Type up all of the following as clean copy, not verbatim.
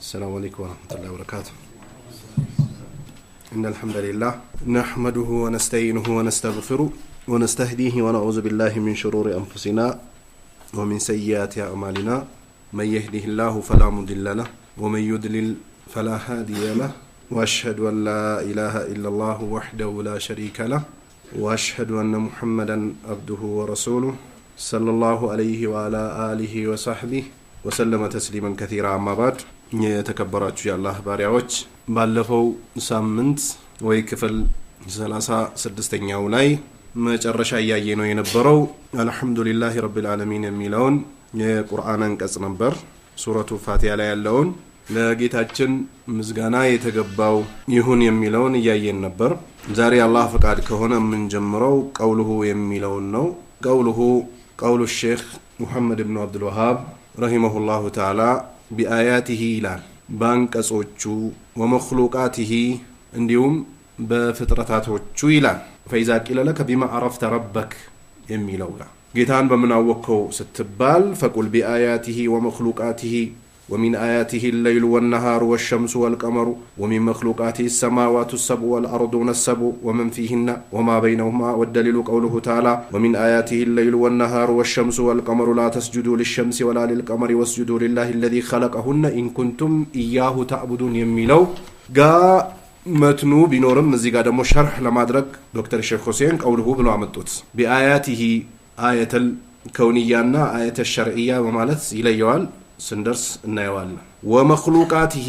السلام عليكم ورحمة الله وبركاته. إن الحمد لله نحمده ونستعينه ونستغفره ونستهديه ونعوذ بالله من شرور أنفسنا ومن سيئات أعمالنا. من يهده الله فلا مضل له ومن يضلل فلا هادي له وأشهد أن لا إله إلا الله وحده لا شريك له وأشهد أن محمدا عبده ورسوله صلى الله عليه وعلى آله وصحبه وسلم تسليما كثيرا. أما بعد የተከበራችሁ የአላህ ባሪያዎች ባለፈው ሳምንት ወይ ክፍል 36ኛው ላይ መጨረሻ ያየነው የነበረው አልহামዱሊላሂ ረቢል ዓለሚን የሚለውን የቁርአን አንቀጽ ነበር። ሱረቱ ፋቲሃ ላይ ያለውን ለጌታችን ምስጋና የተገባው ይሁን የሚለውን ያየን ነበር። ዛሬ አላህ ፈቃድ ከሆነ ምን ጀምረው ቀውሉሁ የሚለውን ነው። ቀውሉሁ ቀውሉ ሼኽ ሙሐመድ ኢብኑ አብዱል ወሃብ ረሂመሁላሁ ተዓላ بآياته ይላል ባንቀጾቹ ወመኽሉቃቲሂ እንዲሁም በፍጥረታቶቹ ይላል። فإذا قيل لك بما عرفت ربك የሚለው ጌታን በምን አወቅከው ስትባል فقل بآياته ومخلوقاته ومن آياته الليل والنهار والشمس والقمر ومن مخلوقاته السماوات السبع والأرض السبع ومن فيهن وما بينهما والدليل قوله تعالى ومن آياته الليل والنهار والشمس والقمر لا تسجدوا للشمس ولا للقمر واسجدوا لله الذي خلقهن إن كنتم إياه تعبدون የሚለው መትኑ ቢኖርም እዚህ ጋር ደግሞ ሸርህ ለማድረግ ዶክተር ሼክ ሁሴን ቀውሉሁ ብለው አመጡት። بآياته آية الكونية آية الشرعية በማለት ይለየዋል። ስንደርስ እናየዋለን። ወመኽሉቃቲሂ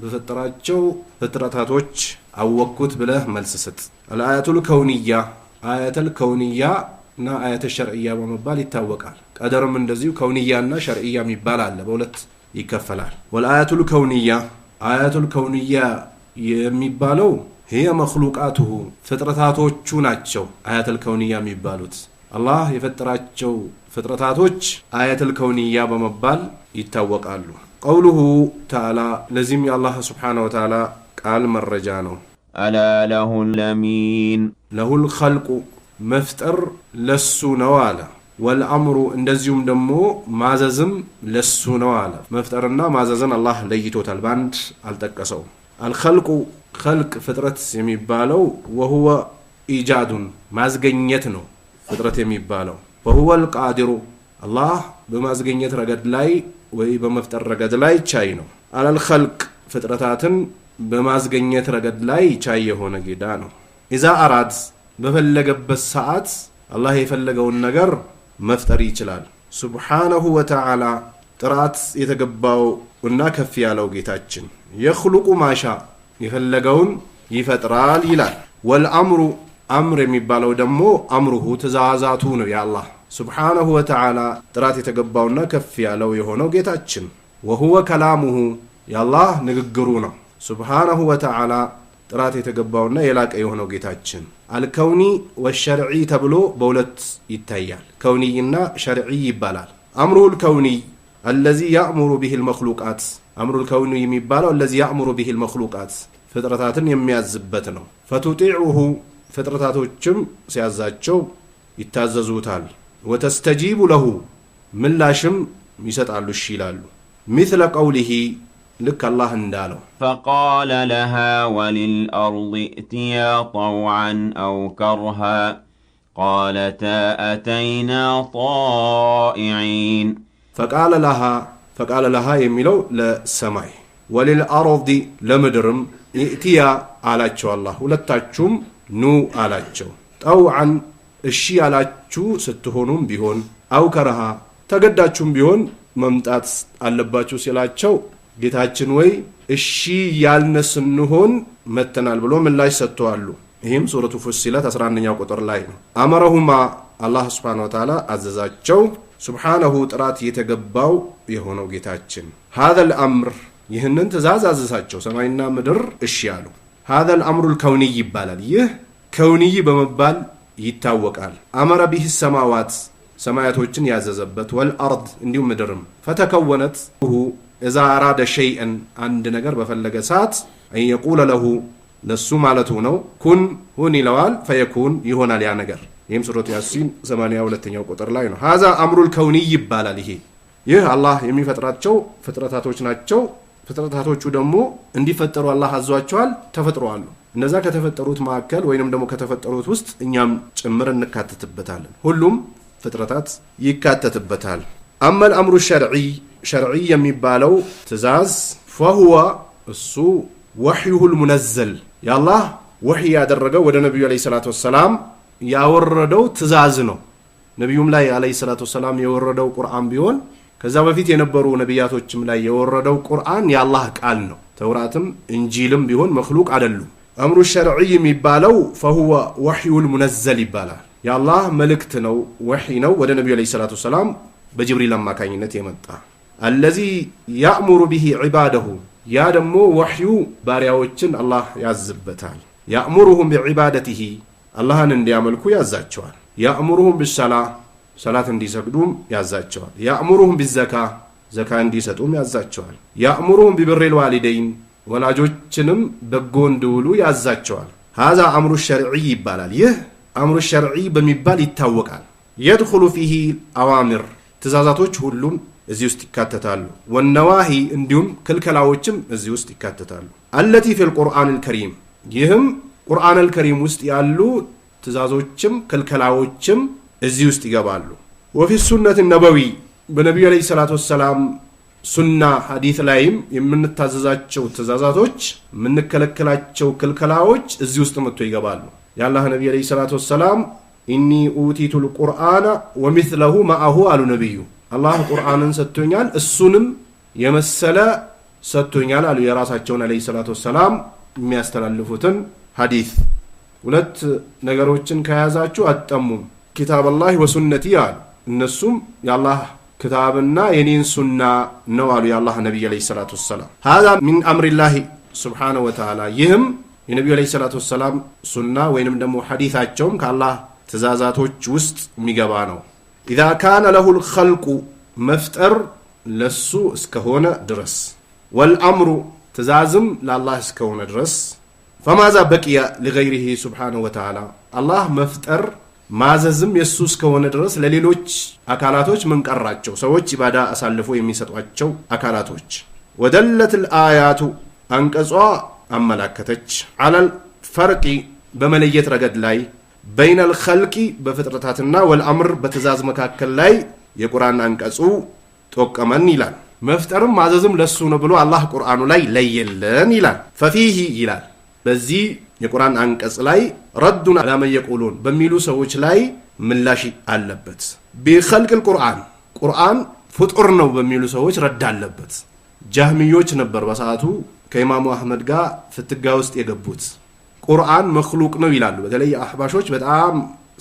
በፈጠራቸው ፍጥረታቶች አወቅኩት ብለህ መልስ ስጥ። አልአያቱል ከውንያ አያቱል ከውንያ እና አያተ ሸርዕያ በመባል ይታወቃል። ቀደርም እንደዚሁ ከውንያና ሸርዕያ የሚባል አለ፣ በሁለት ይከፈላል። ወልአያቱል ከውንያ አያቱል ከውንያ የሚባለው هي መኽሉቃቱሁ ፍጥረታቶቹ ናቸው። አያቱል ከውንያ የሚባሉት አላህ የፈጠራቸው ፍጥረታቶች አያቱል ከውንያ በመባል ይታወቃሉ። ቀውሉሁ ተዓላ ለዚህም የአላህ ሱብሓነሁ ወተዓላ ቃል መረጃ ነው። አላ ለሁል ለሚን ለሁል ኸልቁ መፍጠር ለሱ ነው አለ። ወልአምሩ እንደዚሁም ደግሞ ማዘዝም ለሱ ነው አለ። መፍጠርና ማዘዝን አላህ ለይቶታል፣ በአንድ አልጠቀሰው። አልኸልቁ ኸልቅ ፍጥረት የሚባለው ወሁወ ኢጃዱን ማዝገኘት ነው ፍጥረት የሚባለው። ወሁወ አልቃዲሩ አላህ በማዝገኘት ረገድ ላይ ወይ በመፍጠር ረገድ ላይ ቻይ ነው። አለል ኸልቅ ፍጥረታትን በማዝገኘት ረገድ ላይ ቻይ የሆነ ጌታ ነው። ኢዛ አራድ በፈለገበት ሰዓት አላህ የፈለገውን ነገር መፍጠር ይችላል። ሱብሓነሁ ወተዓላ ጥራት የተገባው እና ከፍ ያለው ጌታችን የኽሉቁ ማሻ የፈለገውን ይፈጥራል ይላል። ወልአምሩ አምር የሚባለው ደግሞ አምሩሁ ትእዛዛቱ ነው የአላህ ሱብሓነሁ ወተዓላ ጥራት የተገባውና ከፍ ያለው የሆነው ጌታችን። ወሁወ ከላሙሁ የአላህ ንግግሩ ነው ሱብሓነሁ ወተዓላ ጥራት የተገባውና የላቀ የሆነው ጌታችን። አልከውኒ ወሸርዒ ተብሎ በሁለት ይታያል፣ ከውኒና ሸርዒ ይባላል። አምሩል ከውኒ አለዚ ያእሙሩ ቢሂል መኽሉቃት አምሩል ከውኒ የሚባለው አለዚ ያእሙሩ ቢሂል መኽሉቃት ፍጥረታትን የሚያዝበት ነው። ፈቱጢዑሁ ፍጥረታቶችም ሲያዛቸው ይታዘዙታል። ወተስተጂቡ ለሁ ምላሽም ይሰጣሉ እሺ ይላሉ። مثل قوله ልክ አላህ እንዳለው فقال لها وللأرض ائتيا طوعا أو كرها قالتا أتينا طائعين فقال لها የሚለው ለሰማይ وللأرض ለምድርም ائتيا አላቸው አላህ ሁለታችሁም ኑ አላቸው። ጠውዓን እሺ ያላችሁ ስትሆኑም ቢሆን አው ከረሃ ተገዳችሁም ቢሆን መምጣት አለባችሁ ሲላቸው ጌታችን ወይ እሺ ያልነስ እንሆን መተናል ብሎ ምላሽ ሰጥተዋል። ይህም ሱረቱ ፉሲላት 11ኛው ቁጥር ላይ ነው። አመረሁማ አላህ ሱብሓነሁ ወተዓላ አዘዛቸው። ሱብሓነሁ ጥራት የተገባው የሆነው ጌታችን هذا الامر ይህንን ትእዛዝ አዘዛቸው። ሰማይና ምድር እሺ ያሉ هذا الامر الكوني ይባላል። ይህ ከውንይ በመባል ይታወቃል። አመረ ቢህ ሰማዋት ሰማያቶችን ያዘዘበት ወልአርድ እንዲሁም ምድርም ፈተከወነት እዛ አራደ ሸይአን አንድ ነገር በፈለገ ሰዓት አን የቁለ ለሁ ለሱ ማለቱ ነው ኩን ሁን ይለዋል ፈየኩን ይሆናል ያ ነገር። ይህም ሱረቱ ያሲን 82ኛው ቁጥር ላይ ነው። هذا امر الكوني ይባላል። ይህ አላህ የሚፈጥራቸው ፍጥረታቶች ናቸው። ፍጥረታቶቹ ደግሞ እንዲፈጠሩ አላህ አዟቸዋል ተፈጥረዋል እነዛ ከተፈጠሩት ማከል ወይንም ደግሞ ከተፈጠሩት ውስጥ እኛም ጭምር እንካተትበታለን ሁሉም ፍጥረታት ይካተትበታል አማ الامر الشرعي شرعي የሚባለው ትእዛዝ فهو እሱ وحيه المنزل يا الله وحي ያደረገው ወደ ነብዩ አለይሂ ሰላቱ ወሰለም ያወረደው ትእዛዝ ነው ነብዩም ላይ አለይሂ ሰላቱ ወሰለም የወረደው ቁርአን ቢሆን ከዛ በፊት የነበሩ ነብያቶችም ላይ የወረደው ቁርአን የአላህ ቃል ነው ተውራትም እንጂልም ቢሆን መخلوق አይደሉም امر الشرعي የሚባለው فهو وحي المنزل ይባላል የአላህ መልእክት ነው وحي ነው ወደ ነብዩ አለይሂ ሰላቱ ወሰለም በጅብሪል አማካኝነት የመጣ الذي يأمر به عباده ያ ደግሞ وحዩ ባሪያዎችን አላህ ያዝበታል يأمرهم بعبادته አላህን እንዲያመልኩ ያዛቸዋል يأمرهم بالصلاة صلاة እንዲሰግዱም ያዛቸዋል يأمرهم بالزكاة زكاة እንዲሰጡም ያዛቸዋል يأمرهم ببر الوالدين ወላጆችንም በጎ እንዲውሉ ያዛቸዋል هذا امر الشرعي ይባላል ይህ امر الشرعي በሚባል ይታወቃል يدخل فيه اوامر ትእዛዛቶች ሁሉም እዚህ ውስጥ ይካተታሉ ወነዋሂ እንዲሁም ክልከላዎችም እዚህ ውስጥ ይካተታሉ التي في القرآن الكريم ይህም ቁርአን الكريم ውስጥ ያሉ ትእዛዞችም ክልከላዎችም እዚህ ውስጥ ይገባሉ وفي السنة النبوي በነብዩ አለይሂ ሰላቱ ወሰለም ሱና ሐዲስ ላይም የምንታዘዛቸው ትእዛዛቶች የምንከለከላቸው ክልከላዎች እዚህ ውስጥ መጥተው ይገባሉ ያላህ ነብዩ አለይሂ ሰላቱ ወሰለም ኢኒ ኡቲቱ القرآن ومثله معه አሉ ነብዩ አላህ ቁርአንን ሰጥቶኛል እሱንም የመሰለ ሰጥቶኛል አሉ የራሳቸውን አለይሂ ሰላቱ ወሰለም የሚያስተላልፉትን ሐዲስ ሁለት ነገሮችን ከያዛችሁ አጠሙም كتاب الله وسنتي አሉ እነሱም የአላህ ክታብና የኔን ሱና ነው አሉ የአላህ ነብዩ አለይሂ ሰላቱ ወሰለም هذا من امر الله سبحانه وتعالى ይህም የነብዩ አለይሂ ሰላቱ ወሰለም ሱና ወይንም ደግሞ ሐዲሳቸውም ከአላህ ትእዛዛቶች ውስጥ የሚገባ ነው اذا كان له الخلق مفتر لسو اسكهونه درس والامر تزازم لله اسكهونه درس فماذا بقي لغيره سبحانه وتعالى الله مفتر ማዘዝም የሱ እስከሆነ ድረስ ለሌሎች አካላቶች ምን ቀራቸው ሰዎች ኢባዳ አሳልፎ የሚሰጧቸው አካላቶች ودلت الآيات አንቀጿ አመላከተች على الفرق በመለየት ረገድ ላይ بين الخلق بفطرتاتنا والامر بتزاز መካከል ላይ የቁርአን አንቀጹ ተወቀመን ይላል መፍጠርም ማዘዝም ለሱ ነው ብሎ አላህ ቁርአኑ ላይ ለየለን ይላል ففيه ይላል በዚህ የቁርአን አንቀጽ ላይ ረዱን على من يقولون በሚሉ ሰዎች ላይ ምላሽ አለበት بخلق القرآن ቁርአን ፍጡር ነው በሚሉ ሰዎች ረድ አለበት ጃህሚዮች ነበር በሰዓቱ ከኢማሙ አህመድ ጋር ፍትጋ ውስጥ የገቡት ቁርአን መخلوق ነው ይላሉ በተለይ አህባሾች በጣም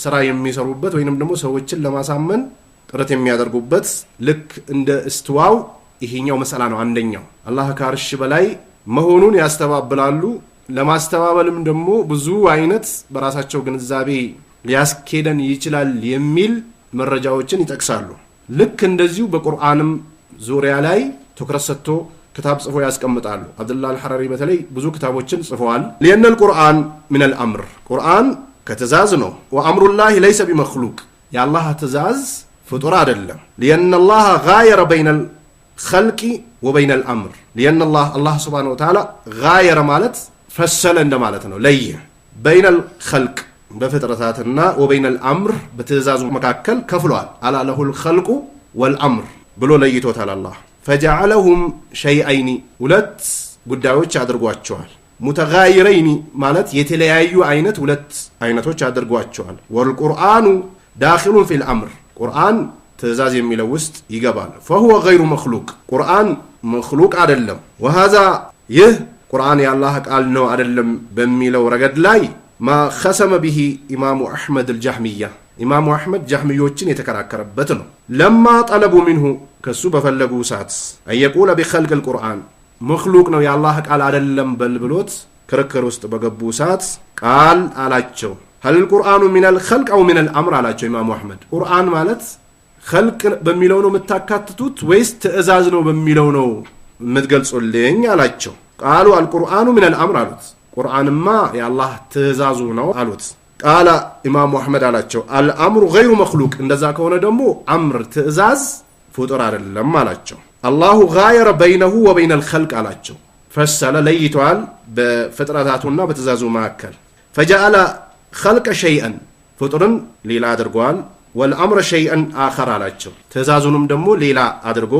ስራ የሚሰሩበት ወይንም ደግሞ ሰዎችን ለማሳመን ጥረት የሚያደርጉበት ልክ እንደ እስትዋው ይሄኛው መሰላ ነው አንደኛው አላህ ከአርሽ በላይ መሆኑን ያስተባብላሉ ለማስተባበልም ደግሞ ብዙ አይነት በራሳቸው ግንዛቤ ሊያስኬደን ይችላል የሚል መረጃዎችን ይጠቅሳሉ ልክ እንደዚሁ በቁርአንም ዙሪያ ላይ ትኩረት ሰጥቶ كتاب صفو ያስቀምጣሉ አብዱላህ አልሐራሪ በተለይ ብዙ ክታቦችን ጽፈዋል لأن القرآن من الأمر قرآن كتزاز ነው وأمر الله ليس بمخلوق يا الله تزاز فطور አይደለም لأن الله غاير بين الخلق وبين الأمر لأن الله سبحانه وتعالى غاير ማለት ፈሰለ እንደማለት ነው ለየ بين الخلق በፍጥረታትና وبين الأمر በትእዛዙ መካከል ከፍሏል على له الخلق والأمر ብሎ ለይቶታል አላህ فجعلهم شيئين ሁለት ጉዳዮች አድርጓቸዋል متغايرين ማለት የተለያዩ አይነት ሁለት አይነቶች አድርጓቸዋል والقرآن داخل في الأمر قرآن ትእዛዝ የሚለው ውስጥ ይገባል فهو غير مخلوق قرآن مخلوق አይደለም وهذا ይህ ቁርአን የአላህ ቃል ነው አይደለም በሚለው ረገድ ላይ ما خصم به امام احمد الجهميه امام احمد جهميዎችን የተከራከረበት ነው لما طلبوا منه ከሱ በፈለጉ ሰዓት አይقول بخلق القرآن مخلوق ነው የአላህ ቃል አይደለም በልብሎት ክርክር ውስጥ በገቡ ሰዓት ቃል አላቸው هل القرآن من الخلق او من الامر አላቸው ኢማሙ አህመድ ቁርአን ማለት خلق በሚለው ነው መታካትቱት ወይስ ትእዛዝ ነው በሚለው ነው መትገልጾልኝ አላቸው قالوا القرآن من الامر አሉት ቁርአንማ የአላህ ትእዛዙ ነው አሉት قال امام احمد አላቸው الامر غير مخلوق እንደዛ ከሆነ ደግሞ አምር ትእዛዝ ፍጡር አይደለም አላቸው አላሁ ጋየረ በይነሁ ወበይነ الخلق አላቸው ፈሰለ ለይቷል በፍጥረታቱና በትእዛዙ መካከል فجعل خلق شيئا ፍጡርን ሌላ አድርጓል والامر شيئا اخر አላቸው ትእዛዙንም ደግሞ ሌላ አድርጎ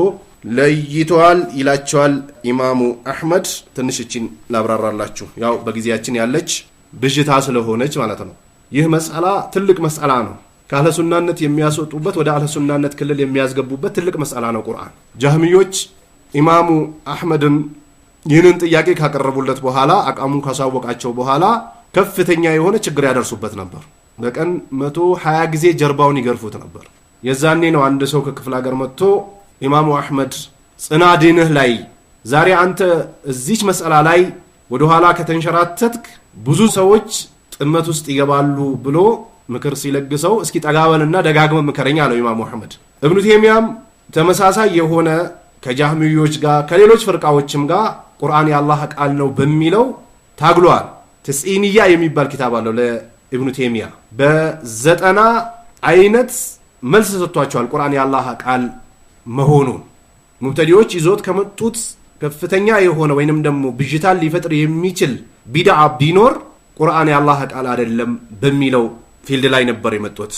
ለይቷል ይላቸዋል ኢማሙ አህመድ ትንሽችን ላብራራላችሁ ያው በጊዜያችን ያለች ብጅታ ስለሆነች ማለት ነው ይህ መስአላ ትልቅ መስአላ ነው ካለ ሱናነት የሚያስወጡበት ወደ አለ ሱናነት ክልል የሚያስገቡበት ትልቅ መስአላ ነው ቁርአን ጃህሚዮች ኢማሙ አህመድን ይህንን ጥያቄ ካቀረቡለት በኋላ አቃሙን ካሳወቃቸው በኋላ ከፍተኛ የሆነ ችግር ያደርሱበት ነበር በቀን 120 ጊዜ ጀርባውን ይገርፉት ነበር የዛኔ ነው አንድ ሰው ከክፍለ ሀገር መጥቶ ኢማሙ አህመድ ጽናዲንህ ላይ ዛሬ አንተ እዚች መስአላ ላይ ወደ ኋላ ከተንሸራተትክ ብዙ ሰዎች ጥመት ውስጥ ይገባሉ ብሎ ምክር ሲለግሰው እስኪ ጠጋበልና ደጋግመ ምከረኛ አለው ኢማሙ አህመድ ኢብኑ ተይሚያም ተመሳሳይ የሆነ ከጃህሚዮች ጋር ከሌሎች ፍርቃዎችም ጋር ቁርአን የአላህ ቃል ነው በሚለው ታግሏል ተስኢንያ የሚባል ኪታብ አለው ለኢብኑ ተይሚያ በ90 አይነት መልስ ሰጥቷቸዋል ቁርአን የአላህ ቃል መሆኑን ሙብተዲዎች ይዞት ከመጡት ከፍተኛ የሆነ ወይንም ደግሞ ብጅታል ሊፈጥር የሚችል ቢድዓ ቢኖር ቁርአን የአላህ ቃል አይደለም በሚለው ፊልድ ላይ ነበር የመጡት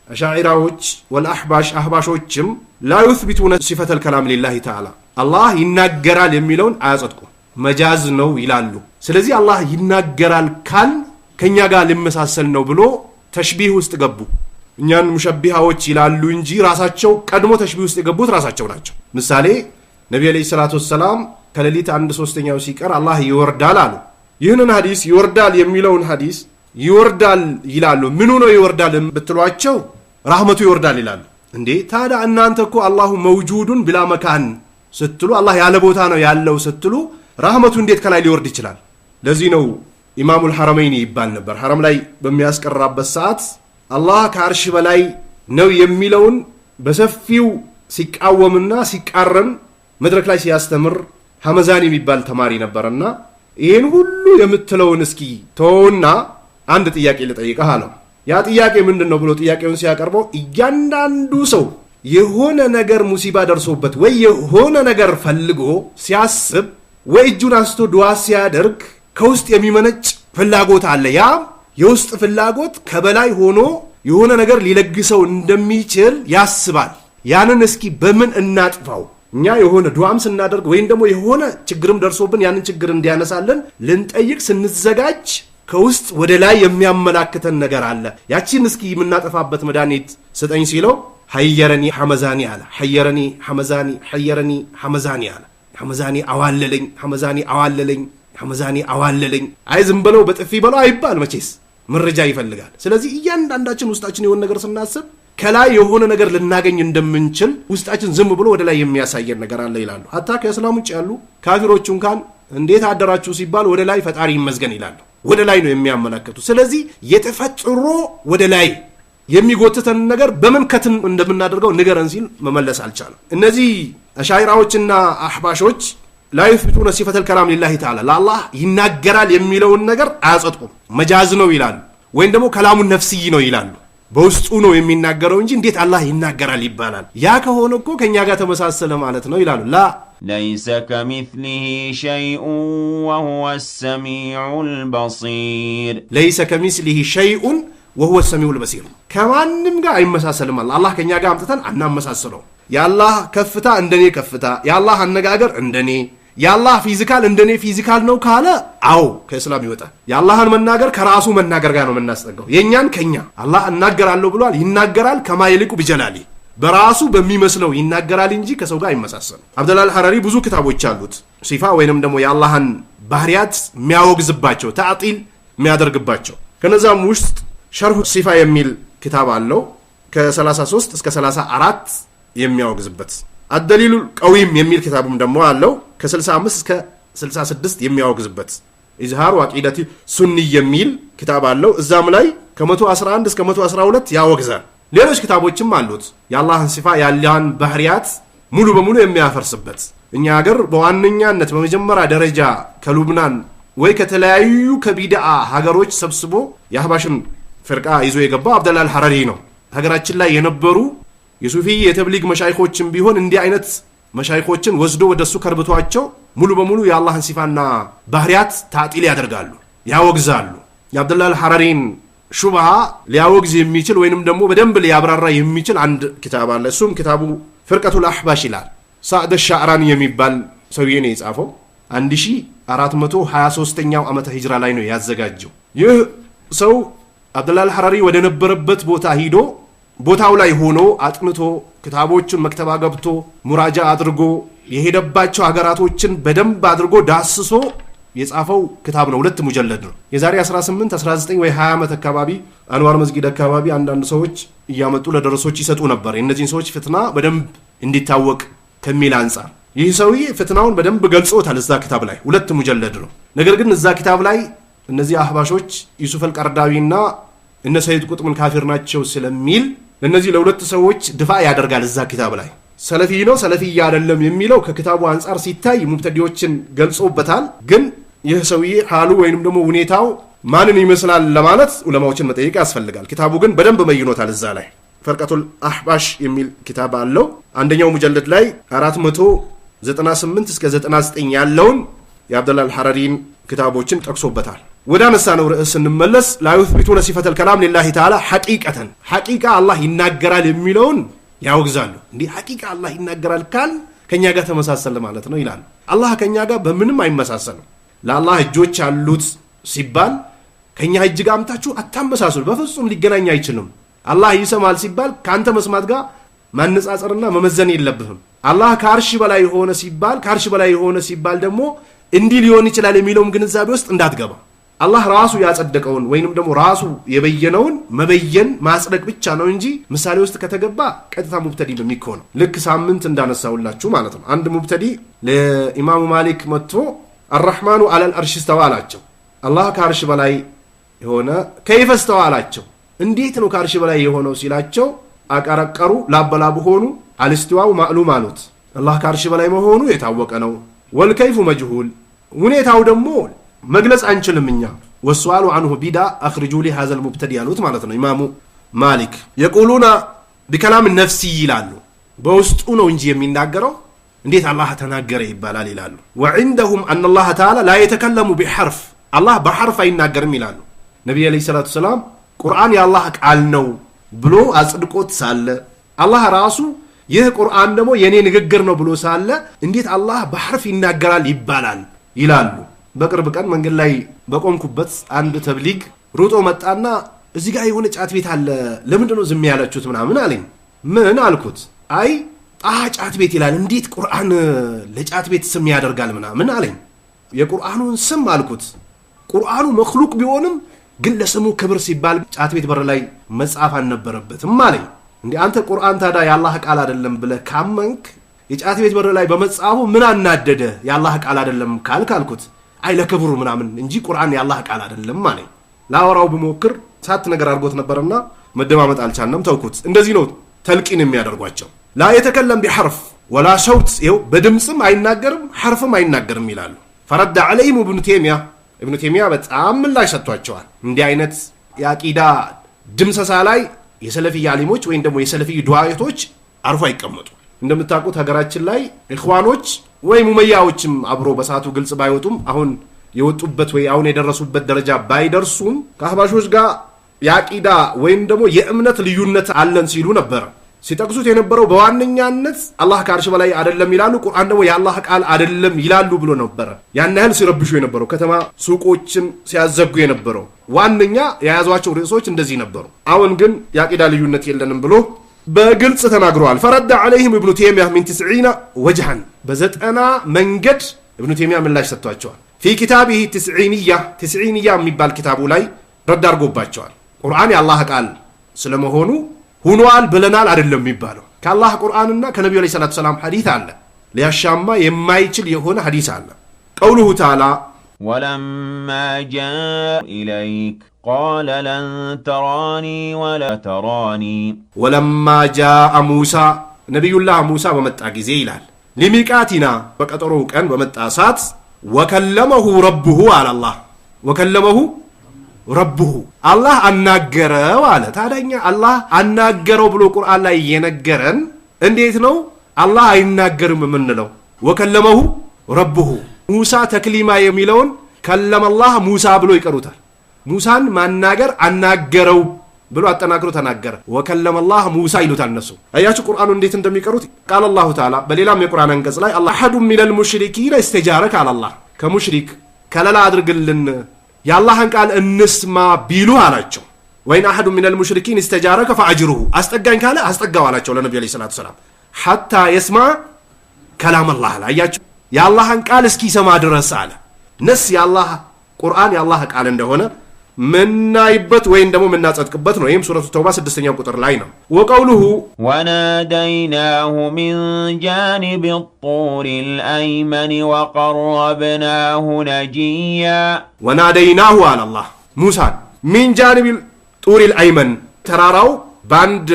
አሻዒራዎች ወልአህባሽ አህባሾችም ላ ይثبتون صفة الكلام لله تعالى አላህ ይናገራል የሚለውን አያጸድቁ መጃዝ ነው ይላሉ ስለዚህ አላህ ይናገራል ካል ከኛ ጋር ሊመሳሰል ነው ብሎ ተሽቢህ ውስጥ ገቡ እኛን ሙሸቢሃዎች ይላሉ እንጂ ራሳቸው ቀድሞ ተሽቢህ ውስጥ የገቡት ራሳቸው ናቸው ምሳሌ ነብዩ አለይሂ ሰላቱ ወሰለም ከሌሊት 1/3 ሲቀር አላህ ይወርዳል አሉ ይህንን ሐዲስ ይወርዳል የሚለውን ሐዲስ ይወርዳል ይላሉ ምኑ ነው ይወርዳል ብትሏቸው ረህመቱ ይወርዳል ይላሉ እንዴ ታዲያ እናንተ እኮ አላሁ መውጁዱን ብላ መካን ስትሉ አላህ ያለ ቦታ ነው ያለው ስትሉ ረህመቱ እንዴት ከላይ ሊወርድ ይችላል ለዚህ ነው ኢማሙ الحرمين ይባል ነበር ሐረም ላይ በሚያስቀራበት ሰዓት አላህ ከአርሽ በላይ ነው የሚለውን በሰፊው ሲቃወምና ሲቃረን መድረክ ላይ ሲያስተምር ሐመዛኒ የሚባል ተማሪ ነበርና ይሄን ሁሉ የምትለውን እስኪ ተውና አንድ ጥያቄ ልጠይቅህ አለው ያ ጥያቄ ምንድነው ብሎ ጥያቄውን ሲያቀርበው እያንዳንዱ ሰው የሆነ ነገር ሙሲባ ደርሶበት ወይ የሆነ ነገር ፈልጎ ሲያስብ ወይ እጁን አንስቶ ዱዓ ሲያደርግ ከውስጥ የሚመነጭ ፍላጎት አለ ያ የውስጥ ፍላጎት ከበላይ ሆኖ የሆነ ነገር ሊለግሰው እንደሚችል ያስባል ያንን እስኪ በምን እናጥፋው እኛ የሆነ ዱዓም ስናደርግ ወይም ደግሞ የሆነ ችግርም ደርሶብን ያንን ችግር እንዲያነሳልን ልንጠይቅ ስንዘጋጅ ከውስጥ ወደ ላይ የሚያመላክተን ነገር አለ ያቺን እስኪ የምናጠፋበት መድኃኒት ስጠኝ ሲለው ሐየረኒ ሐመዛኒ አለ ሐየረኒ ሐመዛኒ አለ ሐመዛኒ አዋለለኝ አይ ዝም ብለው በጥፊ በለው አይባል መቼስ መረጃ ይፈልጋል ስለዚህ እያንዳንዳችን ውስጣችን የሆነ ነገር ስናስብ ከላይ የሆነ ነገር ልናገኝ እንደምንችል ውስጣችን ዝም ብሎ ወደ ላይ የሚያሳየን ነገር አለ ይላሉ ሀታ ከእስላም ውጭ ያሉ ካፊሮች እንኳን እንዴት አደራችሁ ሲባል ወደ ላይ ፈጣሪ ይመስገን ይላሉ ወደ ላይ ነው የሚያመለክቱ ስለዚህ የተፈጥሮ ወደ ላይ የሚጎትተን ነገር በምን ከትን እንደምናደርገው ንገረን ሲል መመለስ አልቻለም እነዚህ አሻዒራዎችና አህባሾች لا يثبتون صفة الكلام لله تعالى لا الله ይናገራል የሚለውን ነገር አያጸድቁም መጃዝ ነው ይላሉ ወይም ደግሞ ከላሙ ነፍስይ ነው ይላሉ በውስጡ ነው የሚናገረው እንጂ እንዴት አላህ ይናገራል ይባላል ያ ከሆነ እኮ ከኛ ጋር ተመሳሰለ ማለት ነው ይላሉ ላ ليس كمثله شيء وهو السميع البصير ليس كمثله شيء وهو السميع البصير ከማንም ጋር አይመሳሰልም አላህ ከኛ ጋር አምጥተን አናመሳሰለው ያላህ ከፍታ እንደኔ ከፍታ ያላህ አነጋገር እንደኔ ያላህ ፊዚካል እንደኔ ፊዚካል ነው ካለ አው ከእስላም ይወጣል ያላህን መናገር ከራሱ መናገር ጋር ነው የምናስጠጋው የኛን ከኛ አላህ እናገራለሁ ብሏል ይናገራል ከማይልቁ ቢጀላሊ በራሱ በሚመስለው ይናገራል እንጂ ከሰው ጋር አይመሳሰልም አብዱላህ አልሐራሪ ብዙ ክታቦች አሉት ሲፋ ወይንም ደግሞ የአላህን ባህሪያት የሚያወግዝባቸው ተዕጢል የሚያደርግባቸው ከነዛም ውስጥ ሸርሁ ሲፋ የሚል ክታብ አለው ከ33 እስከ 34 የሚያወግዝበት አደሊሉ ቀዊም የሚል ክታብም ደግሞ አለው ከ65 እስከ 66 የሚያወግዝበት ኢዝሃር ወአቂደቲ ሱኒ የሚል ክታብ አለው እዛም ላይ ከ111 እስከ 112 ያወግዛል ሌሎች ክታቦችም አሉት የአላህን ሲፋ ያለውን ባህሪያት ሙሉ በሙሉ የሚያፈርስበት እኛ ሀገር በዋነኛነት በመጀመሪያ ደረጃ ከሉብናን ወይ ከተለያዩ ከቢድዓ ሀገሮች ሰብስቦ የአህባሽን ፍርቃ ይዞ የገባው አብዱላህ አልሐራሪ ነው ሀገራችን ላይ የነበሩ የሱፊ የተብሊግ መሻይኾችም ቢሆን እንዲህ አይነት መሻይኾችን ወስዶ ወደሱ ከርብቷቸው ሙሉ በሙሉ የአላህን ሲፋና ባህሪያት ታዕጢል ያደርጋሉ ያወግዛሉ የአብዱላህ አልሐራሪን ሹብሃ ሊያወግዝ የሚችል ወይንም ደግሞ በደንብ ሊያብራራ የሚችል አንድ ኪታብ አለ እሱም ኪታቡ ፍርቀቱል አህባሽ ይላል ሳዕድ ሻዕራኒ የሚባል ሰውዬ ነው የጻፈው 1423ኛው ዓመተ ሂጅራ ላይ ነው ያዘጋጀው ይህ ሰው አብዱላህ አልሐራሪ ወደ ነበረበት ቦታ ሂዶ ቦታው ላይ ሆኖ አጥንቶ ክታቦችን መክተባ ገብቶ ሙራጃ አድርጎ የሄደባቸው ሀገራቶችን በደንብ አድርጎ ዳስሶ የጻፈው ክታብ ነው ሁለት ሙጀለድ ነው የዛሬ 18 19 ወይ 20 ዓመት አካባቢ አንዋር መስጊድ አካባቢ አንዳንድ ሰዎች እያመጡ ለደረሶች ይሰጡ ነበር እነዚህን ሰዎች ፍትና በደንብ እንዲታወቅ ከሚል አንፃር ይህ ሰውዬ ፍትናውን በደንብ ገልጾታል እዛ ክታብ ላይ ሁለት ሙጀለድ ነው ነገር ግን እዛ ክታብ ላይ እነዚህ አህባሾች ዩሱፍ አልቀርዳዊና እነ ሰይድ ቁጥምን ካፊር ናቸው ስለሚል ለነዚህ ለሁለት ሰዎች ድፋ ያደርጋል እዛ ክታብ ላይ ሰለፊ ነው ሰለፊ አይደለም የሚለው ከክታቡ አንፃር ሲታይ ሙብተዲዎችን ገልጾበታል ግን ይህ ሰውዬ ሐሉ ወይንም ደግሞ ሁኔታው ማንን ይመስላል ለማለት ዑለማዎችን መጠየቅ ያስፈልጋል ክታቡ ግን በደንብ መይኖታል እዛ ላይ ፈርቀቱል አህባሽ የሚል ክታብ አለው አንደኛው ሙጀለድ ላይ 498 እስከ 99 ያለውን የአብዱላህ አልሐራሪን ክታቦችን ጠቅሶበታል ወደ አነሳነው ርዕስ እንመለስ لا يثبتون صفة الكلام لله تعالى حقيقة الله ይናገራል የሚለውን ያወግዛሉ እንዴ ሐቂቃ አላህ ይናገራል ካል ከኛ ጋር ተመሳሰለ ማለት ነው ይላል አላህ ከኛ ጋር በምንም አይመሳሰልም ለአላህ እጆች አሉት ሲባል ከኛ እጅ ጋር አምጣችሁ አታመሳሰሉ በፍጹም ሊገናኝ አይችልም አላህ ይሰማል ሲባል ካንተ መስማት ጋር ማነጻጸርና መመዘን የለብህም አላህ ከአርሽ በላይ ሆነ ሲባል ደግሞ እንዲህ ሊሆን ይችላል የሚለውም ግንዛቤ ውስጥ እንዳትገባ አላህ ራሱ ያጸደቀውን ወይንም ደግሞ ራሱ የበየነውን መበየን ማጽደቅ ብቻ ነው እንጂ ምሳሌ ውስጥ ከተገባ ቀጥታ ሙብተዲ ነው የሚሆነው ልክ ሳምንት እንዳነሳውላችሁ ማለት ነው አንድ ሙብተዲ ለኢማሙ ማሊክ መጥቶ الرحمن على العرش استوى አላቸው አላህ ከአርሽ በላይ የሆነ كيف استوى አላቸው እንዴት ነው ከአርሽ በላይ የሆነው ሲላቸው አቀረቀሩ ላበላቡ ሆኑ አልስቲዋው ማዕሉም አሉት አላህ ከአርሽ በላይ መሆኑ የታወቀ ነው والكيف مجهول ሁኔታው ደግሞ መግለጽ አንችልምኛ ወስዋሉ عنه بدا اخرجوا لي هذا المبتدئ አሉት ማለት ነው ኢማሙ ማሊክ يقولون بكلام النفسي ይላሉ በውስጡ ነው እንጂ የሚናገረው እንዴት አላህ ተናገረ ይባላል ይላሉ وعندهم ان الله تعالى لا يتكلم بحرف الله بحرف አይናገርም ይላሉ ነብዩ አለይሂ ሰላቱ ሰላም ቁርአን የአላህ ቃል ነው ብሎ አጽድቆት ሳለ አላህ ራሱ ይህ ቁርአን ደግሞ የኔ ንግግር ነው ብሎ ሳለ እንዴት አላህ በሐርፍ ይናገራል ይባላል ይላሉ በቅርብ ቀን መንገድ ላይ በቆምኩበት አንድ ተብሊግ ሩጦ መጣና እዚህ ጋር የሆነ ጫት ቤት አለ ለምንድነው ዝም ያላችሁት ምናምን አለኝ ምን አልኩት አይ ጫት ቤት ይላል እንዴት ቁርአን ለጫት ቤት ስም ያደርጋል ምናምን አለኝ የቁርአኑን ስም አልኩት ቁርአኑ መخلوቅ ቢሆንም ግን ለስሙ ክብር ሲባል ጫት ቤት በር ላይ መጻፍ አልነበረበትም አለኝ እንዴ አንተ ቁርአን ታዳ የአላህ ቃል አይደለም ብለ ካመንክ የጫት ቤት በር ላይ በመጻፉ ምን አናደደ የአላህ ቃል አይደለም ካልኩት አይ ለክብሩ ምናምን እንጂ ቁርአን የአላህ ቃል አይደለም አለኝ ላወራው በመወክር ሳት ነገር አድርጎት ነበርና መደማመጥ አልቻለም ተውኩት እንደዚህ ነው ተልቂን የሚያደርጓቸው لا يتكلم بحرف ولا صوت ይው በድምጽም አይናገርም حرفም አይናገርም ይላሉ فرد عليهم ابن تيمية በጣም ምላሽ ሰጥቷቸዋል እንዲህ አይነት ያቂዳ ድምሰሳ ላይ የሰለፊ ዓሊሞች ወይም ደግሞ የሰለፊ ዱዓቶች አርፎ አይቀመጡ እንደምታውቁት ሀገራችን ላይ ኢኽዋኖች ወይ ሙመያዎችም አብሮ በሳቱ ግልጽ ባይወጡም አሁን የወጡበት ወይ አሁን የደረሱበት ደረጃ ባይደርሱም ከአህባሾች ጋር ያቂዳ ወይም ደግሞ የእምነት ልዩነት አለን ሲሉ ነበር ሲጠቅሱት የነበረው በዋነኛነት አላህ ከአርሽ በላይ አይደለም ይላሉ ቁርአን ደግሞ የአላህ ቃል አይደለም ይላሉ ብሎ ነበር ያን ያህል ሲረብሹ የነበረው ከተማ ሱቆችን ሲያዘጉ የነበረው ዋነኛ የያዟቸው ርዕሶች እንደዚህ ነበሩ አሁን ግን ያቂዳ ልዩነት የለንም ብሎ በግልጽ ተናግሯል فرد عليهم ابن تيمية من 90 وجها በዘጠና መንገድ ابن تيمية ምላሽ ሰጥቷቸዋል في كتابه 90 የሚባል ኪታቡ ላይ ረድ አድርጎባቸዋል ቁርአን የአላህ ቃል ስለመሆኑ ሆኗል ብለናል አይደለም የሚባለው ከአላህ ቁርአንና ከነብዩ አለይሂ ሰላቱ ሰላም ሐዲስ አለ ሊያሻማ የማይችል የሆነ ሐዲስ አለ قوله تعالى ولما جاء إليك قال لن تراني ولا تراني ولما جاء موسى نبي الله موسى በመጣ ጊዜ ይላል لميقاتنا በቀጠሮው ቀን በመጣ ሰዓት وكلمه ربه على الله وكلمه ረብሁ አላህ አናገረው አለ። ታዲያ አላህ አናገረው ብሎ ቁርአን ላይ የነገረን እንዴት ነው አላህ አይናገርም የምንለው? ወከለመሁ ረብሁ ሙሳ ተክሊማ የሚለውን ከለመላህ ሙሳ ብሎ ይቀሩታል። ሙሳን ማናገር አናገረው ብሎ አጠናክሮ ተናገረ። ወከለመላህ ሙሳ ይሉታል እነሱ። አያችሁ ቁርአኑ እንዴት እንደሚቀሩት። ቃል አላሁ ተዓላ በሌላም የቁርአን አንቀጽ ላይ አላህ አሐዱ ሚነል ሙሽሪኪን ኢስተጃረከ አላህ ከሙሽሪክ ከለላ አድርግልን የአላህን ቃል እንስማ ቢሉ አላቸው። ወይን አሐዱ ሚነል ሙሽሪኪን ኢስተጃረከ ፈአጅሩሁ አስጠጋኝ ካለ አስጠጋው አላቸው ለነብዩ አለይሂ ሰላቱ ሰላም ሐታ የስማ ከላም አላህ አያችሁ የአላህን ቃል እስኪሰማ ድረስ አለ። ነስ የአላህ ቁርአን የአላህ ቃል እንደሆነ ምናይበት ወይም ደግሞ ምናጸድቅበት ነው። ይህም ሱረቱ ተውባ 6ኛው ቁጥር ላይ ነው። ወቀውሉሁ ወናደይናሁ ሚን ጃኒብ ጡር አልአይመን ወቀረብናሁ ነጂያ ወናደይናሁ አለ አላህ ሙሳን ሚን ጃኒብ ጡር አልአይመን ተራራው ባንድ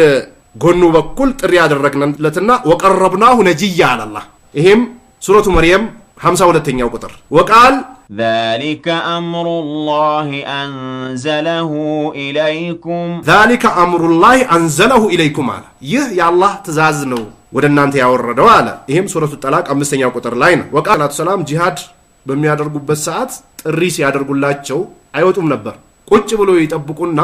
ጎኑ በኩል ጥሪ ያደረግነለትና ወቀረብናሁ ነጂያ አለ አላህ። ይህም ሱረቱ መርየም 52ኛው ቁጥር ወቃል ذلك أمر الله أنزله إليكم ذلك أمر الله أنزله إليكم على ይህ የአላህ ትእዛዝ ነው ወደ እናንተ ያወረደው አለ። ይህም ሱረቱ ጠላቅ 5ኛው ቁጥር ላይ ነው። ወቃላቱ ሰላም ጂሃድ በሚያደርጉበት ሰዓት ጥሪ ሲያደርጉላቸው አይወጡም ነበር። ቁጭ ብሎ ይጠብቁና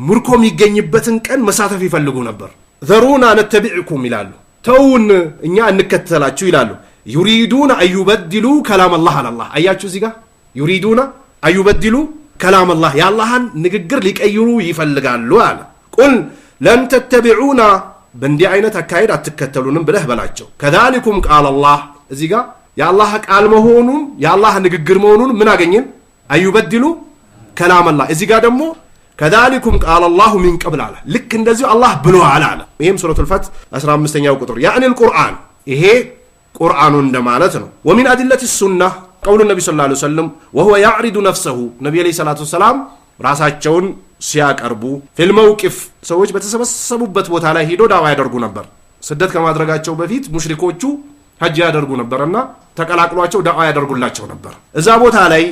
ምርኮ የሚገኝበትን ቀን መሳተፍ ይፈልጉ ነበር። ዘሩና ነተቢዕኩም ይላሉ፣ ተውን እኛ እንከተላችሁ ይላሉ። ዩሪዱና አዩበድሉ ከላም አላህ አላህ አያችሁ እዚህ ጋር ዩሪዱና አዩበድሉ ከላም አላህ የአላህን ንግግር ሊቀይሩ ይፈልጋሉ አለ። ቁል ለን ተተቢዑና በእንዲህ አይነት አካሄድ አትከተሉንም ብለህ በላቸው። ከዛሊኩም ቃል አላህ እዚህ ጋር የአላህ ቃል መሆኑን የአላህ ንግግር መሆኑን ምን አገኘን? አዩበድሉ ከላም አላህ። እዚህ ጋር ደግሞ ከዛሊኩም ቃል አላሁ ሚን ቀብል አለ። ልክ እንደዚሁ አላህ ብሏል አለ። ይህም ሱረቱል ፈትህ 15ኛው ቁጥር ያዕኒ አልቁርአን ይሄ ቁርአኑ እንደማለት ነው። ወሚን አድለት ሱና ቀውሉ ነቢ ሰለላሁ ዐለይሂ ወሰለም ወሁወ ያዕሪዱ ነፍሰሁ ነቢ ዐለይሂ ሰላቱ ወሰላም ራሳቸውን ሲያቀርቡ ፊልመውቂፍ ሰዎች በተሰበሰቡበት ቦታ ላይ ሄዶ ዳዋ ያደርጉ ነበር። ስደት ከማድረጋቸው በፊት ሙሽሪኮቹ ሐጅ ያደርጉ ነበርና ተቀላቅሏቸው ዳዋ ያደርጉላቸው ነበር። እዛ ቦታ ላይ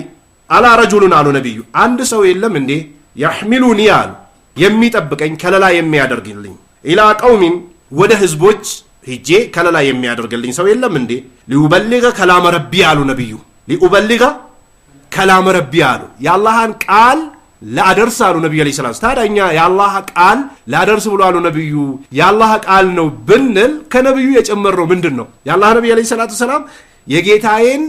አላ ረጁሉን አሉ ነቢዩ አንድ ሰው የለም እንዴ ያሕሚሉኒ አሉ የሚጠብቀኝ ከለላ የሚያደርግልኝ ኢላ ቀውሚን ወደ ህዝቦች ሂጄ ከለላ የሚያደርግልኝ ሰው የለም እንዴ? ሊኡበሊገ ከላመ ረቢ አሉ ነቢዩ ሊኡበሊገ ከላመ ረቢ አሉ የአላህን ቃል ላደርስ አሉ ነቢዩ ዐለይሂ ሰላም። ታዲያ የአላህ ቃል ላደርስ ብሎ አሉ ነቢዩ የአላህ ቃል ነው ብንል ከነቢዩ የጨመረው ምንድን ነው? የአላህ ነቢይ ዐለይሂ ሰላቱ ሰላም የጌታዬን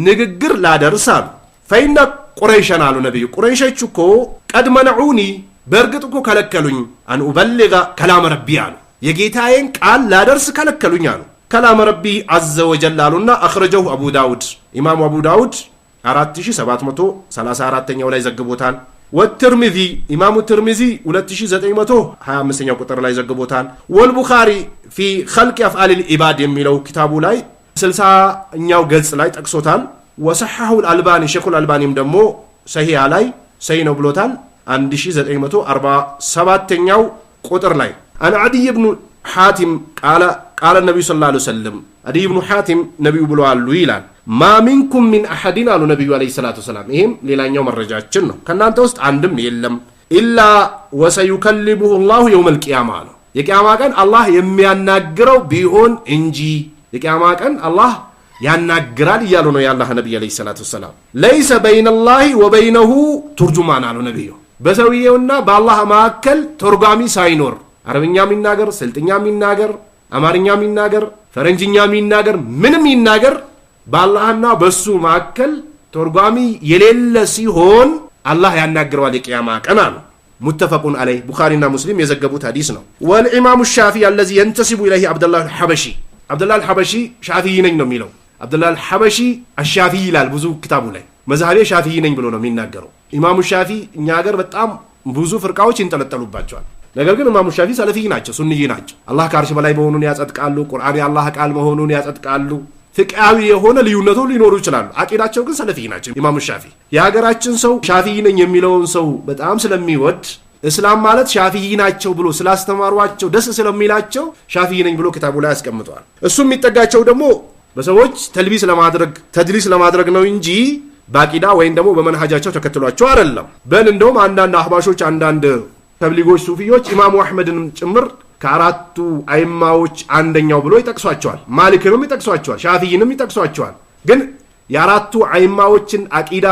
ንግግር ላደርስ አሉ። ፈኢነ ቁረይሸን አሉ ነቢዩ ቁረይሾች እኮ ቀድ መነዑኒ በእርግጥ እኮ ከለከሉኝ አን ኡበሊገ ከላመ ረቢ አሉ የጌታዬን ቃል ላደርስ ከለከሉኝ አሉ። ከላመ ረቢ አዘ ወጀል አሉና አኽረጀሁ አቡ ዳውድ ኢማሙ አቡ ዳውድ 4734ኛው ላይ ዘግቦታል። ወትርሚዚ ኢማሙ ትርሚዚ 2925ኛው ቁጥር ላይ ዘግቦታል። ወልቡኻሪ ፊ ኸልቅ አፍዓል ኢባድ የሚለው ኪታቡ ላይ 60ኛው ገጽ ላይ ጠቅሶታል። ወሰሐሁ አልባኒ ሼኹል አልባኒም ደግሞ ሰሂያ ላይ ሰሂህ ነው ብሎታል 1947ኛው ቁጥር ላይ አን አዲይ ብኑ ሐቲም ቃለ ነቢዩ ሰለላሁ ዐለይሂ ወሰለም አዲይ ብኑ ሐቲም ነቢዩ ብለዋሉ ይላል ማ ሚንኩም ሚን አሐዲን አሉ ነቢዩ ዐለይሂ ሰላቱ ወሰላም። ይህም ሌላኛው መረጃችን ነው። ከእናንተ ውስጥ አንድም የለም ኢላ ወሰዩከሊሙሁ ላሁ የውመል ቂያማ ነው የቂያማ ቀን አላህ የሚያናግረው ቢሆን እንጂ የቂያማ ቀን አላህ ያናግራል እያሉ ነው የአላህ ነቢይ ዐለይሂ ሰላቱ ወሰላም። ለይሰ በይነላሂ ወበይነሁ ቱርጁማን አሉ ነቢዩ በሰውየውና በአላህ መካከል ተርጓሚ ሳይኖር አረብኛ የሚናገር ስልጥኛ የሚናገር አማርኛ የሚናገር ፈረንጅኛ የሚናገር ምንም ይናገር በአላህና በሱ መካከል ተርጓሚ የሌለ ሲሆን አላህ ያናግረዋል የቂያማ ቀን አሉ። ሙተፈቁን ዐለይህ ቡኻሪና ሙስሊም የዘገቡት ሐዲስ ነው። ወልኢማሙ ሻፊዒ الذي ينتسب اليه عبد الله الحبشي عبد الله الحبشي ሻፊዒ ነኝ ነው የሚለው عبد الله الحبشي الشافعي ይላል ብዙ ክታቡ ላይ መዝሐቤ ሻፊዒ ነኝ ብሎ ነው የሚናገረው። ኢማሙ ሻፊዒ እኛ ሀገር በጣም ብዙ ፍርቃዎች ይንጠለጠሉባቸዋል። ነገር ግን ኢማሙ ሻፊዒ ሰለፊ ናቸው፣ ሱንይ ናቸው። አላህ ከአርሽ በላይ መሆኑን ያጸድቃሉ። ቁርአን የአላህ ቃል መሆኑን ያጸድቃሉ። ፍቅሃዊ የሆነ ልዩነቱ ሊኖሩ ይችላሉ። አቂዳቸው ግን ሰለፊ ናቸው ኢማሙ ሻፊዒ። የሀገራችን ሰው ሻፊዒ ነኝ የሚለውን ሰው በጣም ስለሚወድ እስላም ማለት ሻፊዒ ናቸው ብሎ ስላስተማሯቸው ደስ ስለሚላቸው ሻፊዒ ነኝ ብሎ ክታቡ ላይ ያስቀምጠዋል። እሱ የሚጠጋቸው ደግሞ በሰዎች ተድሊስ ለማድረግ ነው እንጂ ባቂዳ ወይም ደግሞ በመንሃጃቸው ተከትሏቸው አይደለም። በል እንደውም አንዳንድ አህባሾች አንዳንድ ተብሊጎች ሱፊዮች ኢማሙ አህመድንም ጭምር ከአራቱ አይማዎች አንደኛው ብሎ ይጠቅሷቸዋል። ማሊክንም ይጠቅሷቸዋል፣ ሻፊዒንም ይጠቅሷቸዋል። ግን የአራቱ አይማዎችን አቂዳ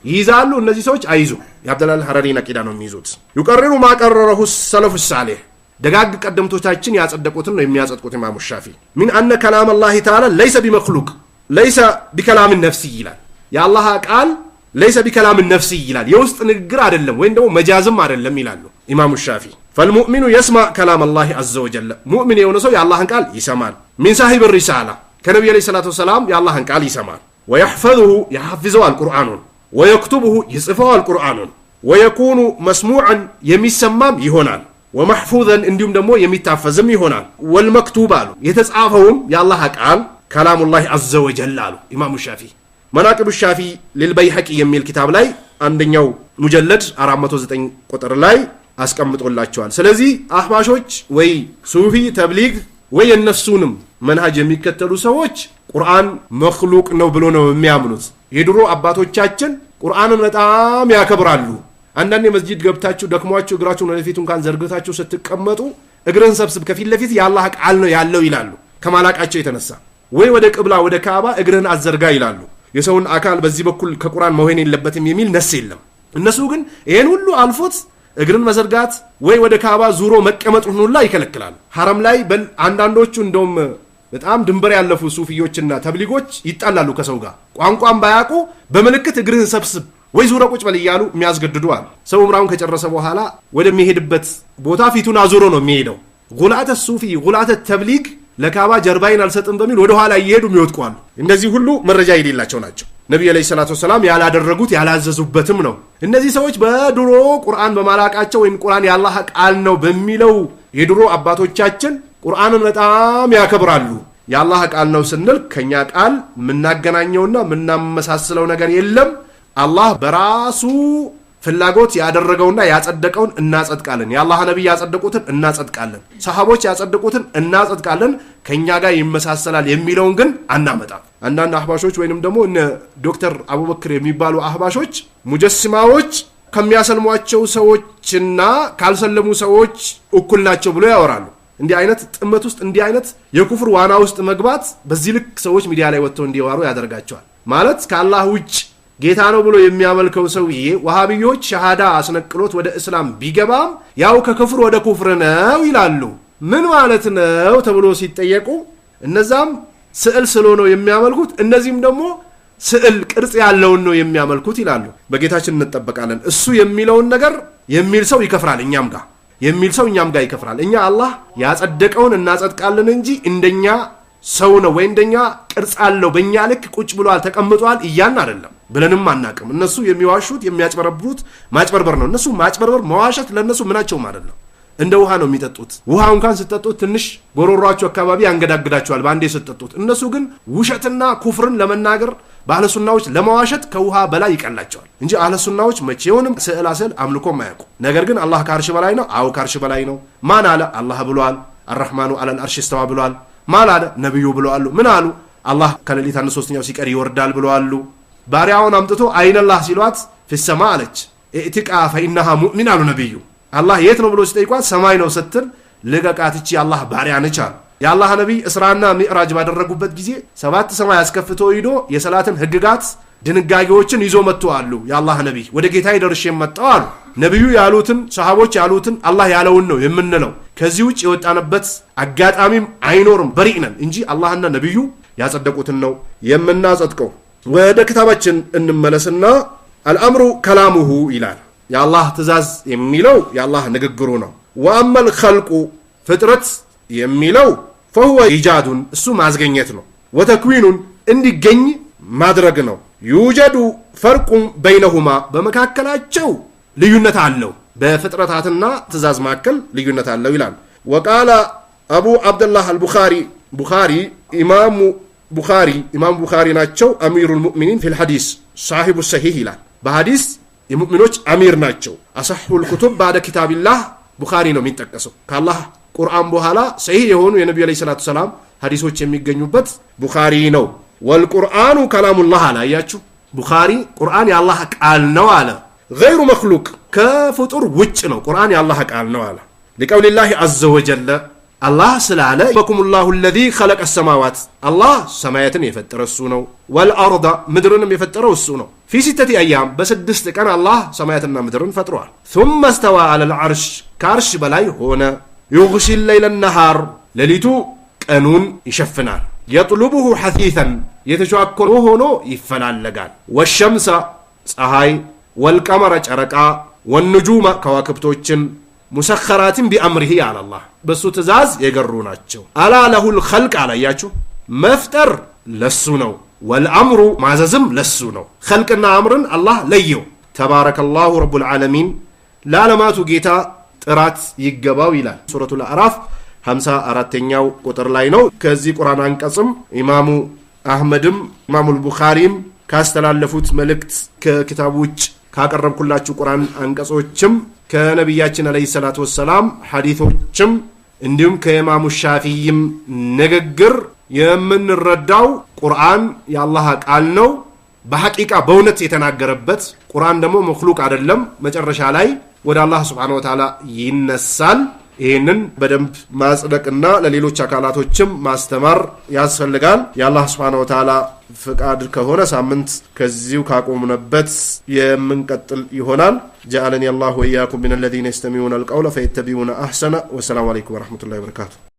ይይዛሉ እነዚህ ሰዎች አይዙ። የአብደላል ሐረሪን አቂዳ ነው የሚይዙት። ይቀርሩ ማቀረረሁ ሰለፉ ሳሊህ ደጋግ ቀደምቶቻችን ያጸደቁትን ነው የሚያጸድቁት ኢማሙ ሻፊ ሚን አነ ከላም አላህ ተዓላ ለይሰ ቢመክሉቅ ለይሰ ቢከላም ነፍሲ ይላል። የአላህ ቃል ለይሰ ቢከላም ነፍሲ ይላል፣ የውስጥ ንግግር አይደለም ወይም ደግሞ መጃዝም አይደለም ይላሉ ኢማሙ ሻፊ። ፈልሙእሚኑ የስማዕ ከላም አላህ ዐዘ ወጀል ሙእሚን የሆነ ሰው የአላህን ቃል ይሰማል። ሚን ሳሂብ ሪሳላ ከነቢዩ ዐለይሂ ሰላቱ ወሰላም የአላህን ቃል ይሰማል። ወየሕፈዙሁ ያሐፍዘዋል ቁርአኑን፣ ወየክቱቡሁ ይጽፈዋል ቁርአኑን፣ ወየኩኑ መስሙዐን የሚሰማም ይሆናል፣ ወመሕፉዘን እንዲሁም ደግሞ የሚታፈዝም ይሆናል። ወልመክቱብ አሉ የተጻፈውም የአላህ ቃል ከላሙላህ ዐዘ ወጀል አሉ ኢማሙ ሻፊ። መናቂቡ ሻፊ ሊልበይሐቂ የሚል ኪታብ ላይ አንደኛው ሙጀለድ 409 ቁጥር ላይ አስቀምጦላቸዋል። ስለዚህ አህባሾች ወይ ሱፊ ተብሊግ ወይ የነሱንም መንሃጅ የሚከተሉ ሰዎች ቁርአን መክሉቅ ነው ብሎ ነው የሚያምኑት። የድሮ አባቶቻችን ቁርአንን በጣም ያከብራሉ። አንዳንዴ መስጂድ ገብታችሁ ደክሟችሁ እግራችሁን ወደፊት እንኳን ዘርግታችሁ ስትቀመጡ እግርን ሰብስብ ከፊት ለፊት የአላህ ቃል ነው ያለው ይላሉ ከማላቃቸው የተነሳ። ወይ ወደ ቅብላ ወደ ካዕባ እግርን አዘርጋ ይላሉ። የሰውን አካል በዚህ በኩል ከቁርአን መሆን የለበትም የሚል ነስ የለም። እነሱ ግን ይሄን ሁሉ አልፎት እግርን መዘርጋት ወይ ወደ ካዕባ ዙሮ መቀመጡን ሁላ ይከለክላሉ። ሐረም ላይ አንዳንዶቹ እንደውም በጣም ድንበር ያለፉ ሱፊዮችና ተብሊጎች ይጣላሉ ከሰው ጋር ቋንቋን ባያውቁ በመልእክት እግርህን ሰብስብ ወይ ዙረ ቁጭ በል እያሉ የሚያስገድዱ አሉ። ሰው ዑምራውን ከጨረሰ በኋላ ወደሚሄድበት ቦታ ፊቱን አዙሮ ነው የሚሄደው። ጉላተ ሱፊ ጉላተ ተብሊግ ለካዕባ ጀርባይን አልሰጥም በሚል ወደ ኋላ እየሄዱ የሚወጥቋሉ። እንደዚህ ሁሉ መረጃ የሌላቸው ናቸው። ነብዩ አለይሂ ሰላቱ ወሰላም ያላደረጉት ያላዘዙበትም ነው። እነዚህ ሰዎች በድሮ ቁርአን በማላቃቸው ወይም ቁርአን የአላህ ቃል ነው በሚለው የድሮ አባቶቻችን ቁርአንን በጣም ያከብራሉ። የአላህ ቃል ነው ስንል ከኛ ቃል ምናገናኘውና ምናመሳስለው ነገር የለም። አላህ በራሱ ፍላጎት ያደረገውና ያጸደቀውን እናጸድቃለን። የአላህ ነብይ ያጸደቁትን እናጸድቃለን። ሰሃቦች ያጸደቁትን እናጸድቃለን። ከኛ ጋር ይመሳሰላል የሚለውን ግን አናመጣም። አንዳንድ አህባሾች ወይንም ደግሞ እነ ዶክተር አቡበክር የሚባሉ አህባሾች ሙጀስማዎች ከሚያሰልሟቸው ሰዎችና ካልሰለሙ ሰዎች እኩል ናቸው ብሎ ያወራሉ። እንዲህ አይነት ጥመት ውስጥ እንዲህ አይነት የኩፍር ዋና ውስጥ መግባት በዚህ ልክ ሰዎች ሚዲያ ላይ ወጥተው እንዲዋሩ ያደርጋቸዋል። ማለት ከአላህ ውጭ ጌታ ነው ብሎ የሚያመልከው ሰውዬ ወሃቢዮች ሸሃዳ አስነቅሎት ወደ እስላም ቢገባም ያው ከክፍር ወደ ኩፍር ነው ይላሉ። ምን ማለት ነው ተብሎ ሲጠየቁ እነዛም ስዕል ስሎ ነው የሚያመልኩት፣ እነዚህም ደግሞ ስዕል ቅርጽ ያለውን ነው የሚያመልኩት ይላሉ። በጌታችን እንጠበቃለን። እሱ የሚለውን ነገር የሚል ሰው ይከፍራል፣ እኛም ጋር የሚል ሰው እኛም ጋር ይከፍራል። እኛ አላህ ያጸደቀውን እናጸድቃለን እንጂ እንደኛ ሰው ነው ወይ እንደኛ ቅርጽ አለው በእኛ ልክ ቁጭ ብሏል ተቀምጧል እያን አይደለም ብለንም አናቅም። እነሱ የሚዋሹት የሚያጭበረብሩት ማጭበርበር ነው። እነሱ ማጭበርበር መዋሸት ለነሱ ምናቸውም አይደለም። እንደ ውሃ ነው የሚጠጡት። ውሃ እንኳን ስትጠጡት ትንሽ ጎሮሯቸው አካባቢ ያንገዳግዳቸዋል ባንዴ ስትጠጡት። እነሱ ግን ውሸትና ኩፍርን ለመናገር በአህለ ሱናዎች ለመዋሸት ከውሃ በላይ ይቀላቸዋል እንጂ አህለ ሱናዎች መቼውንም ስዕላስል አምልኮም አያውቁ። ነገር ግን አላህ ከአርሽ በላይ ነው። አዎ ከአርሽ በላይ ነው። ማን አለ? አላህ ብሏል። አርህማኑ አለል አርሽ እስተዋ ብሏል። ማን አለ? ነብዩ ብለዋል። ምን አሉ? አላህ ከሌሊት 1/3 ሲቀር ይወርዳል ብለዋል። ባሪያውን አምጥቶ አይነላህ ሲሏት ፍሰማ አለች። ኢትቃ ፈኢነሃ ሙእሚን አሉ ነብዩ። አላህ የት ነው ብሎ ሲጠይቋት ሰማይ ነው ስትል ልቀቃት እቺ አላህ ባሪያ ነች አሉ። የአላህ ነብይ እስራና ሚዕራጅ ባደረጉበት ጊዜ 7 ሰማይ አስከፍቶ ሂዶ የሰላትን ህግጋት ድንጋጌዎችን ይዞ መጥቶ አሉ። የአላህ ነብይ ወደ ጌታዬ ደርሼ መጣሁ አሉ። ነብዩ ያሉትን ሰሃቦች ያሉትን አላህ ያለውን ነው የምንለው። ከዚህ ውጭ የወጣንበት አጋጣሚም አይኖርም። በሪእነን እንጂ አላህና ነብዩ ያጸደቁትን ነው የምናጸድቀው። ወደ ክታባችን እንመለስና አልአምሩ ከላሙሁ ይላል። የአላህ ትእዛዝ የሚለው የአላህ ንግግሩ ነው። ወአመል ኸልቁ ፍጥረት የሚለው ፈሁወ ኢጃዱን እሱ ማዝገኘት ነው። ወተክዊኑን እንዲገኝ ማድረግ ነው። ዩጀዱ ፈርቁም በይነሁማ በመካከላቸው ልዩነት አለው። በፍጥረታትና ትእዛዝ መካከል ልዩነት አለው ይላል። ወቃለ አቡ አብደላህ አልቡኻሪ ቡኻሪ ኢማሙ ቡኻሪ ናቸው። አሚሩል ሙእሚኒን ፊል ሐዲስ ሳሂቡ ሰሂህ ይላል። በሐዲስ የሙእሚኖች አሚር ናቸው። አሰሑል ኩቱብ ባደ ኪታቢላህ ቡኻሪ ነው የሚጠቀሰው። ከአላህ ቁርአን በኋላ ሰሂህ የሆኑ የነብዩ አለይሂ ሰላቱ ሰላም ሐዲሶች የሚገኙበት ቡኻሪ ነው። ወልቁርአኑ ከላሙላህ አላያችሁ። ቡኻሪ ቁርአን የአላህ ቃል ነው አለ غير مخلوق ከፍጡር ውጭ ነው ቁርአን የአላህ ቃል ነው አለ لقول الله عز وجل الله ስላለ بكم الله الذي خلق السماوات الله ሰማያትን የፈጠረው እሱ ነው والارض ምድርንም የፈጠረው እሱ ነው في 6 ايام በ6 ቀን الله ሰማያትና ምድርን ፈጥሯል ثم استوى على العرش ከአርሽ በላይ ሆነ يغشي الليل النهار ሌሊቱ ቀኑን ይሸፍናል يطلبه حثيثا የተሻኮረ ሆኖ ይፈላለጋል والشمس ፀሐይ والقمر ጨረቃ والنجوم ከዋክብቶችን مسخرات بأمره على الله بس تزاز يقروناتشو ألا له الخلق علياتشو مفتر لسونو والأمر معززم لسونو خلقنا أمرن الله ليو تبارك الله رب العالمين لا لماتو جيتا ترات يقباو إلى سورة الأعراف 54ኛው ቁጥር ላይ ነው ከዚህ ቁርአን አንቀጽም ኢማሙ አህመድም ኢማሙ አልቡኻሪም ካስተላለፉት መልእክት ከኪታቦች ካቀረብኩላችሁ ቁርአን አንቀጾችም ከነብያችን አለይሂ ሰላቱ ወሰለም ሐዲሶችም እንዲሁም ከኢማሙ ሻፊዒም ንግግር የምንረዳው ቁርአን የአላህ ቃል ነው በሐቂቃ በእውነት የተናገረበት ቁርአን ደግሞ መخلوቅ አይደለም መጨረሻ ላይ ወደ አላህ Subhanahu Wa Ta'ala ይነሳል ይሄንን በደንብ ማጽደቅና ለሌሎች አካላቶችም ማስተማር ያስፈልጋል የአላህ Subhanahu Wa Ta'ala ፍቃድ ከሆነ ሳምንት ከዚሁ ካቆምንበት የምንቀጥል ይሆናል جعلني الله وإياكم من الذين يستمعون القول فيتبعون أحسنه والسلام عليكم ورحمة الله وبركاته